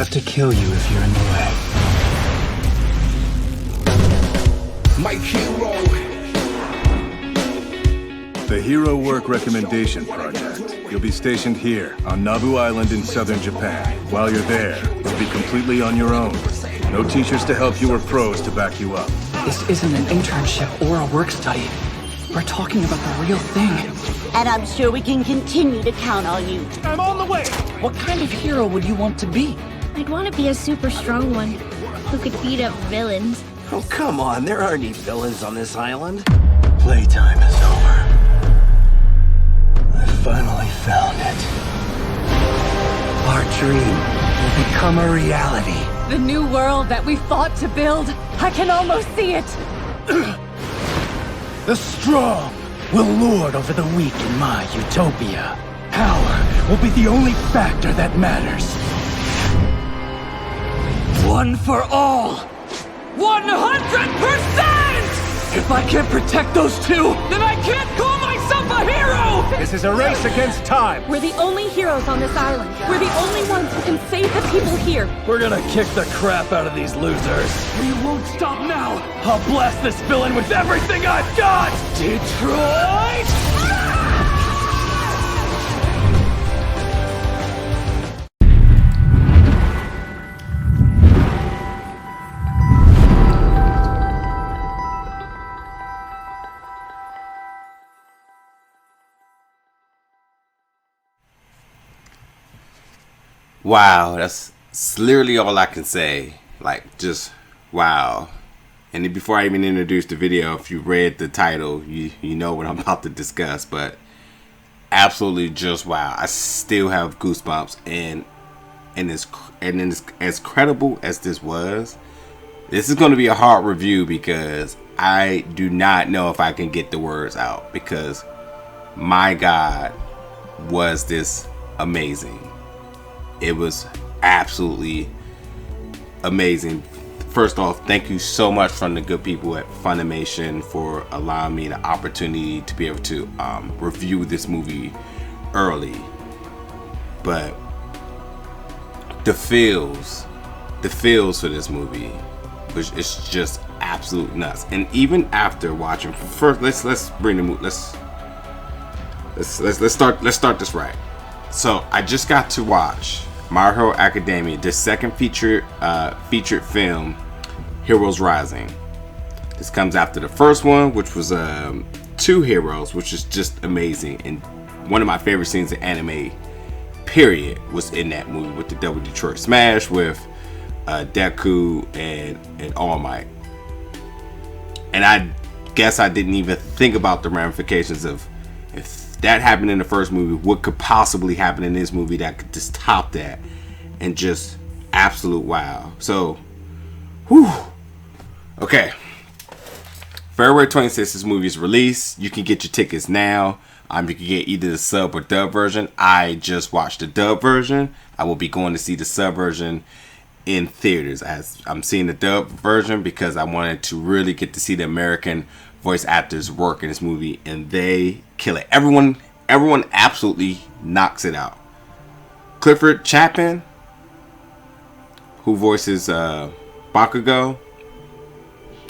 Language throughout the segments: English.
have to kill you if you're in the way. My hero. The Hero Work Recommendation Project. You'll be stationed here on Nabu Island in southern Japan. While you're there, you'll be completely on your own. No teachers to help you or pros to back you up. This isn't an internship or a work study. We're talking about the real thing. And I'm sure we can continue to count on you. I'm on the way! What kind of hero would you want to be? I'd want to be a super strong one who could beat up villains. Oh, come on. There aren't any villains on this island. Playtime is over. I finally found it. Our dream will become a reality. The new world that we fought to build. I can almost see it. The strong will lord over the weak in my utopia. Power will be the only factor that matters. One for all. 100%! If I can't protect those two, then I can't call myself a hero! This is a race against time. We're the only heroes on this island. We're the only ones who can save the people here. We're gonna kick the crap out of these losers. We won't stop now. I'll blast this villain with everything I've got! Detroit! Wow, that's literally all I can say. Like, just wow. And then before I even introduce the video, if you read the title, you know what I'm about to discuss. But absolutely just wow. I still have goosebumps. And as credible as this was, this is going to be a hard review because I do not know if I can get the words out. Because my God, was this amazing. It was absolutely amazing. First off, thank you so much from the good people at Funimation for allowing me the opportunity to be able to review this movie early. But the feels for this movie, which is just absolute nuts. And even after watching, first let's bring the movie. Let's start this right. So I just got to watch My Hero Academia, the second featured film, Heroes Rising. This comes after the first one, which was Two Heroes, which is just amazing. And one of my favorite scenes in anime, period, was in that movie with the Double Detroit Smash with Deku and All Might. And I guess I didn't even think about the ramifications of if that happened in the first movie, what could possibly happen in this movie that could just top that, and just absolute wow. So, whew. Okay. February 26th, this movie is released. You can get your tickets now. You can get either the sub or dub version. I just watched the dub version. I will be going to see the sub version in theaters. As I'm seeing the dub version because I wanted to really get to see the American voice actors work in this movie, and they kill it. Everyone absolutely knocks it out. Clifford Chapin, who voices Bakugo,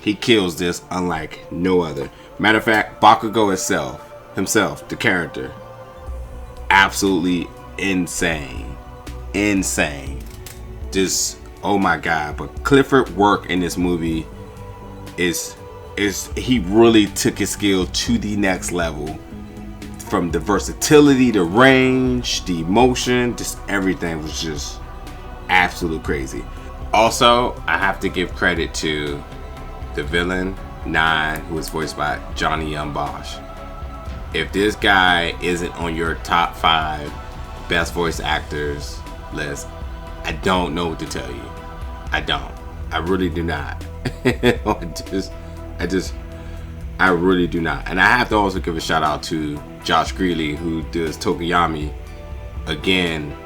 he kills this unlike no other. Matter of fact, Bakugo himself, the character, absolutely insane. Just, oh my God. But Clifford work in this movie is he really took his skill to the next level. From the versatility, the range, the emotion, just everything was just absolute crazy. Also, I have to give credit to the villain, Nine, who was voiced by Johnny Young Bosch. If this guy isn't on your top 5 best voice actors list, I don't know what to tell you. I don't. I really do not. I really do not. And I have to also give a shout out to Josh Greeley, who does Tokuyami. Again,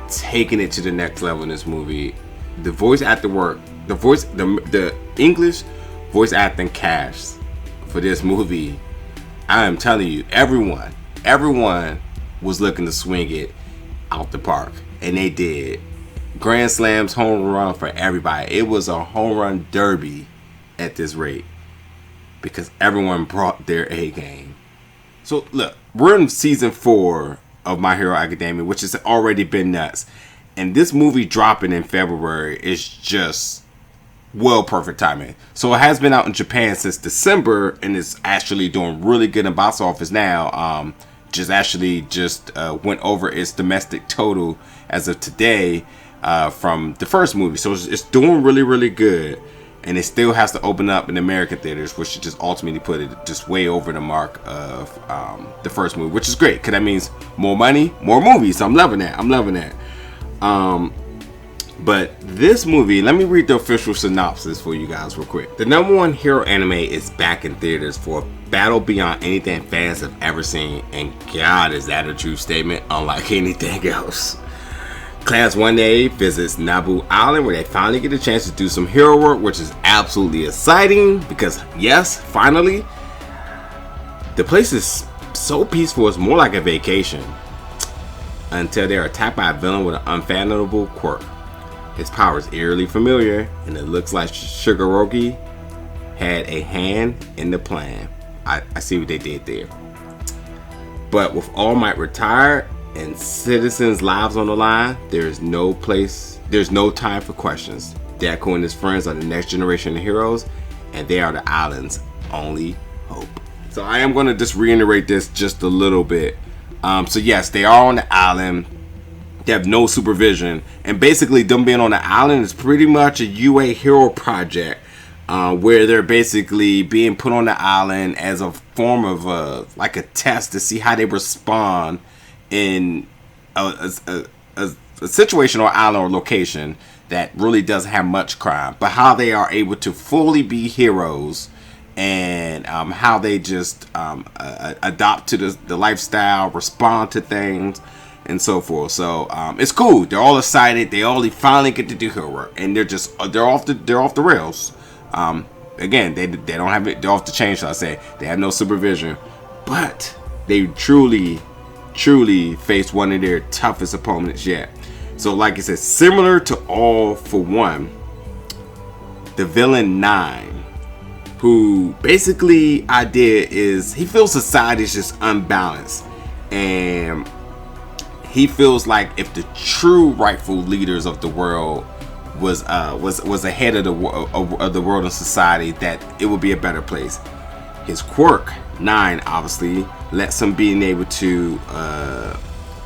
taking it to the next level in this movie. The voice actor work, the English voice acting cast for this movie, I am telling you, everyone was looking to swing it out the park. And they did. grand slams, home run for everybody. It was a home run derby at this rate because everyone brought their A game. So look, we're in season 4 of My Hero Academia, which has already been nuts. And this movie dropping in February is just perfect timing. So it has been out in Japan since December and is actually doing really good in box office now. Just went over its domestic total as of today from the first movie. So it's doing really, really good. And it still has to open up in American theaters, which should just ultimately put it just way over the mark of the first movie, which is great because that means more money, more movies. So I'm loving that. But this movie, let me read the official synopsis for you guys real quick. The #1 hero anime is back in theaters for a battle beyond anything fans have ever seen. And God, is that a true statement, unlike anything else. Class 1A visits Nabu Island where they finally get a chance to do some hero work, which is absolutely exciting because, yes, finally, the place is so peaceful it's more like a vacation until they're attacked by a villain with an unfathomable quirk. His power is eerily familiar and it looks like Shigeroki had a hand in the plan. I see what they did there. But with All Might retired and citizens' lives on the line, there's no time for questions. Deku and his friends are the next generation of heroes, and they are the island's only hope. So I am going to just reiterate this just a little bit. So yes, they are on the island. They have no supervision, and basically them being on the island is pretty much a UA hero project, where they're basically being put on the island as a form of like a test to see how they respond in a situation or island or location that really doesn't have much crime, but how they are able to fully be heroes and how they just adopt to the lifestyle, respond to things, and so forth. So it's cool. They're all excited. They finally get to do hero work, and they're off the rails. Again, they don't have it. They're off the chain, shall I say? They have no supervision, but they truly faced one of their toughest opponents yet. So like I said, similar to All for One, the villain 9, who basically idea is he feels society is just unbalanced, and he feels like if the true rightful leaders of the world was ahead of the world and society, that it would be a better place. His quirk 9 obviously lets him being able to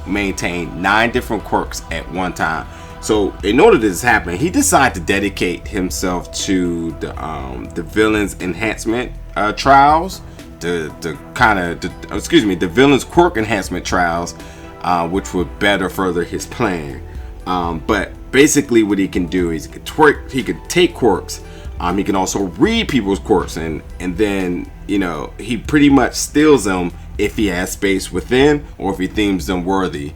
maintain 9 different quirks at one time. So in order to this happen, he decided to dedicate himself to the villain's enhancement trials, the villain's quirk enhancement trials, which would better further his plan. But basically what he can do is he can take quirks. He can also read people's quirks, and then he pretty much steals them if he has space within or if he deems them worthy.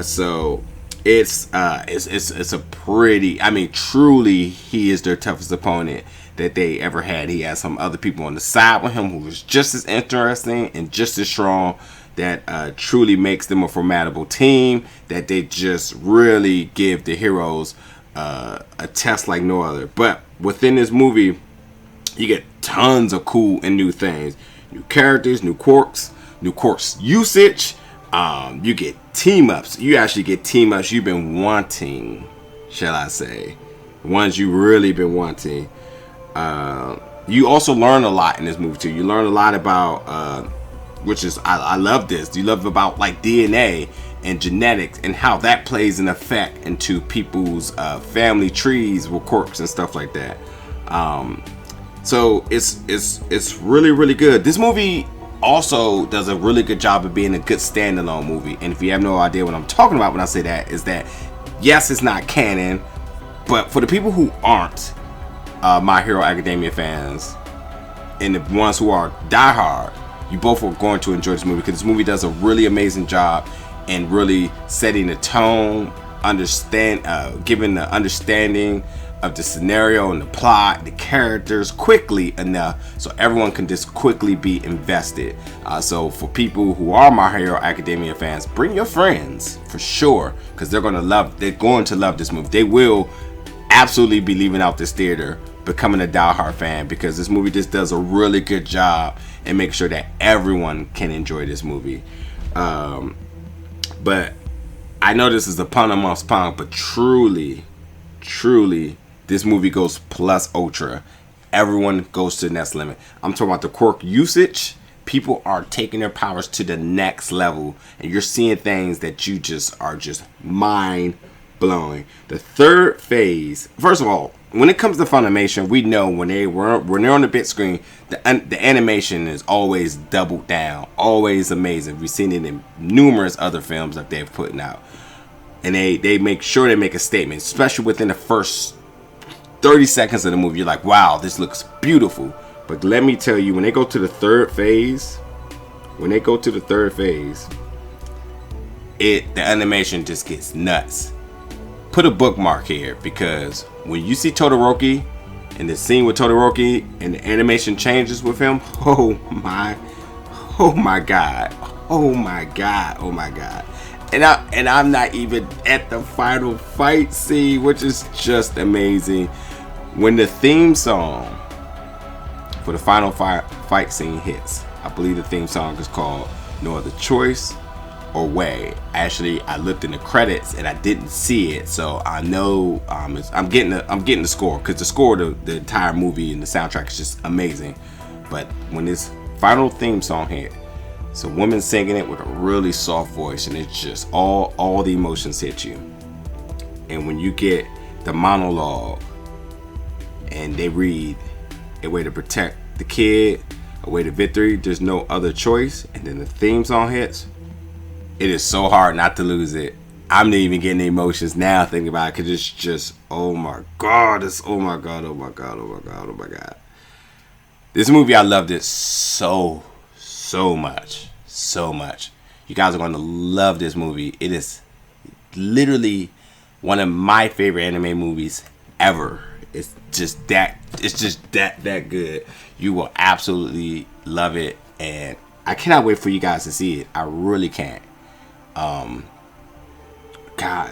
So it's a pretty, truly he is their toughest opponent that they ever had. He has some other people on the side with him who is just as interesting and just as strong, that truly makes them a formidable team, that they just really give the heroes a test like no other. But within this movie, you get tons of cool and new things, new characters, new quirks usage. You get team ups. You actually get team ups you've been wanting, shall I say, ones you really been wanting. You also learn a lot in this movie too. You learn a lot about which is I love this. You love about like DNA and genetics and how that plays an effect into people's family trees with quirks and stuff like that. So it's really, really good. This movie also does a really good job of being a good standalone movie. And if you have no idea what I'm talking about when I say that, is that yes, it's not canon, but for the people who aren't My Hero Academia fans and the ones who are diehard, you both are going to enjoy this movie because this movie does a really amazing job in really setting the tone, giving the understanding of the scenario and the plot, the characters quickly enough so everyone can just quickly be invested. So for people who are My Hero Academia fans, bring your friends for sure, because they're going to love this movie. They will absolutely be leaving out this theater becoming a diehard fan, because this movie just does a really good job and make sure that everyone can enjoy this movie. But I know this is a pun amongst pun, but truly, this movie goes plus ultra. Everyone goes to the next limit. I'm talking about the quirk usage. People are taking their powers to the next level, and you're seeing things that you just are just mind blowing. The third phase, first of all, when it comes to Funimation, we know when they're on the big screen, the animation is always doubled down, always amazing. We've seen it in numerous other films that they've put out, and they make sure they make a statement, especially within the first 30 seconds of the movie. You're like, wow, this looks beautiful. But let me tell you, when they go to the third phase, the animation just gets nuts. Put a bookmark here, because when you see Todoroki and the scene with Todoroki and the animation changes with him, oh my god. And I'm not even at the final fight scene, which is just amazing. When the theme song for the final fight scene hits, I believe the theme song is called No Other Choice or Way. Actually, I looked in the credits and I didn't see it, so I know I'm getting the score, because the score of the entire movie and the soundtrack is just amazing. But when this final theme song hit, it's a woman singing it with a really soft voice, and it's just all the emotions hit you. And when you get the monologue and they read a way to protect the kid, a way to victory, there's no other choice, and then the theme song hits, it is so hard not to lose it. I'm not even getting the emotions now thinking about it, because it's just, oh my god. This movie, I loved it so much. You guys are going to love this movie. It is literally one of my favorite anime movies ever. It's just that good. You will absolutely love it, and I cannot wait for you guys to see it. I really can't. God,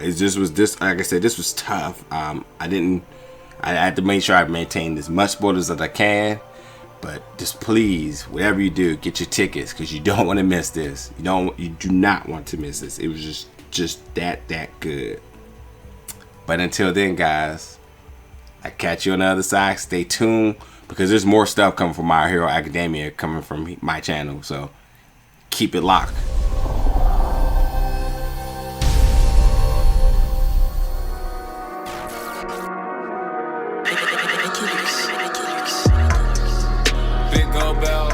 it just was this. Like I said, this was tough. I had to make sure I maintained as much spoilers as I can. But just please, whatever you do, get your tickets, because you don't want to miss this. You do not want to miss this. It was just that good. But until then, guys, I catch you on the other side. Stay tuned, because there's more stuff coming from My Hero Academia coming from my channel. So keep it locked. Big gold bell.